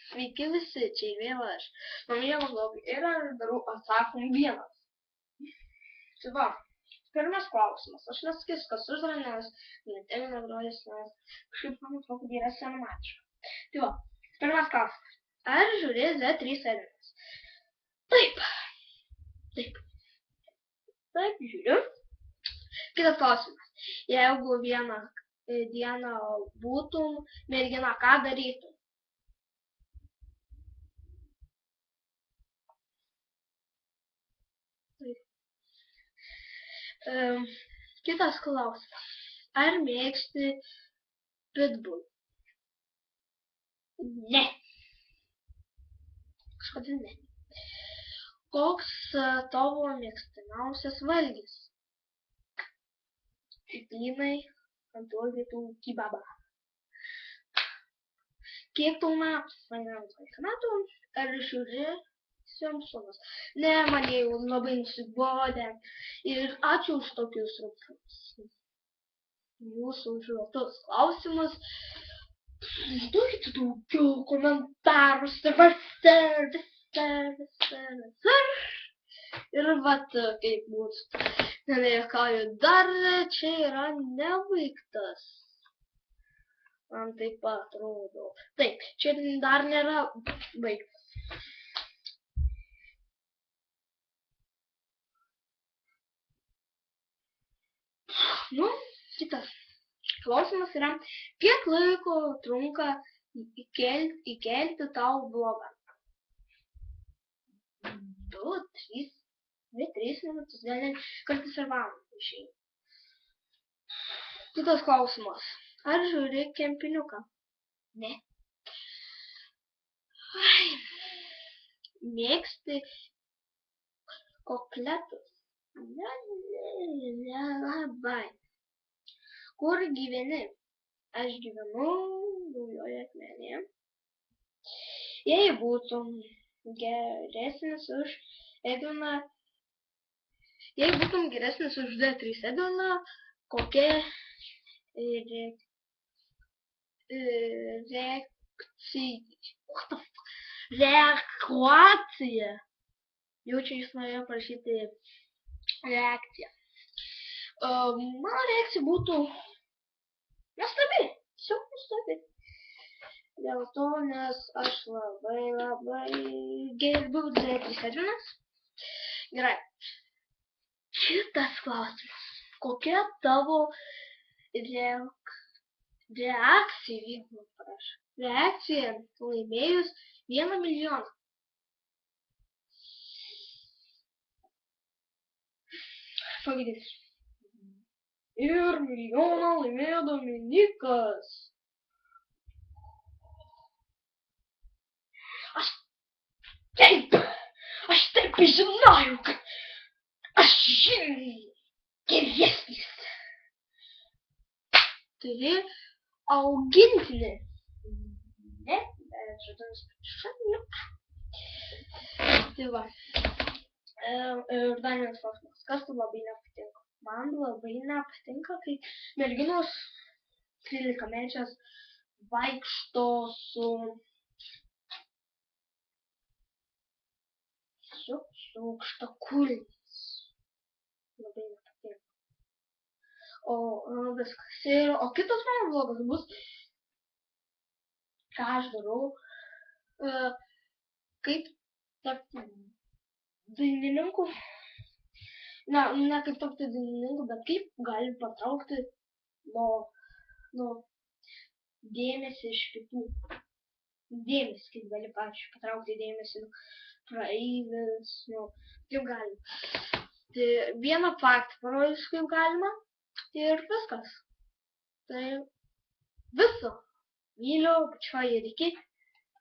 Sveiki visi, čia vėl aš. Man vienas blogai ir aš darau atsakom vienas. Tai va, pirmas klausimas. Aš nesakysiu, kas uždara, nes netemina grožės, nes kažkaip man atrodo, kad yra cinematiška. Tai va, pirmas klausimas. Ar žiūri Z3 serijas? Taip. Taip, žiūriu. Kitas klausimas. Jeigu vieną dieną būtum mergina, ką darytum? Kitas klausimas. Ar mėgsti pitbull? Ne. Kažkodėl ne. Koks tavo mėgstamiausias valgis? Citrinai, ant orbitų kebabą. Kiek tau metų? Man yra 12 metų. Ar žiūri Simpsonus? Ne, man jau labai nusibodę. Ir ačiū už tokius jūsų užduotus klausimus. Duokite daugiau komentarus ir vat kaip būtų. Nejuokauju, dar čia yra nebaigtas. Man taip atrodo. Taip, čia dar nėra baigtas. Nu, kitas klausimas yra, kiek laiko trunka įkelti tau vlogą? 2-3 minutės, gal net kartais ir valandą išeina. Kitas klausimas, ar žiūri kempiniuką? Ne. Mėgsti kokletus? Ne, labai. Kur gyveni? Aš gyvenu Naujojoje Akmenėje. Jei būtum geresnis už Edviną, D3 Edviną, kokia reakcija? Jau čia jis norėjo parašyti reakciją. Mano reakcija būtų nuostabi, tiesiog nuostabi. Dėl to, nes aš labai gerbiu D3 Edvinas. Gerai. Kitas klausimas. Kokia tavo reakcija laimėjus 1 milijoną? Pavyzdys. Ir milijoną laimėjo Dominikas. Aš taip žinojau, kad aš žymiai geresnis. Turi augintinį. Ne, bet žodžiu šuniuką. Tai va. Ir dar vienas klausimas, kas tu labai nepatinka? Man labai nepatinka, kai merginos 13-mečios vaikšto su aukštakulniais. Labai nepatinka. O viskas. O kitas mano vlogas bus, ką aš darau, kaip tapti dainininku. Ne kaip tapti dainininku, bet kaip gali patraukti nuo dėmesį iš kitų. Dėmesį, kaip gali patraukti dėmesį praeivis, kaip galima. Tai vieną faktą parodysiu, kaip galima ir viskas. Tai viso. Myliu, pačioje ir iki.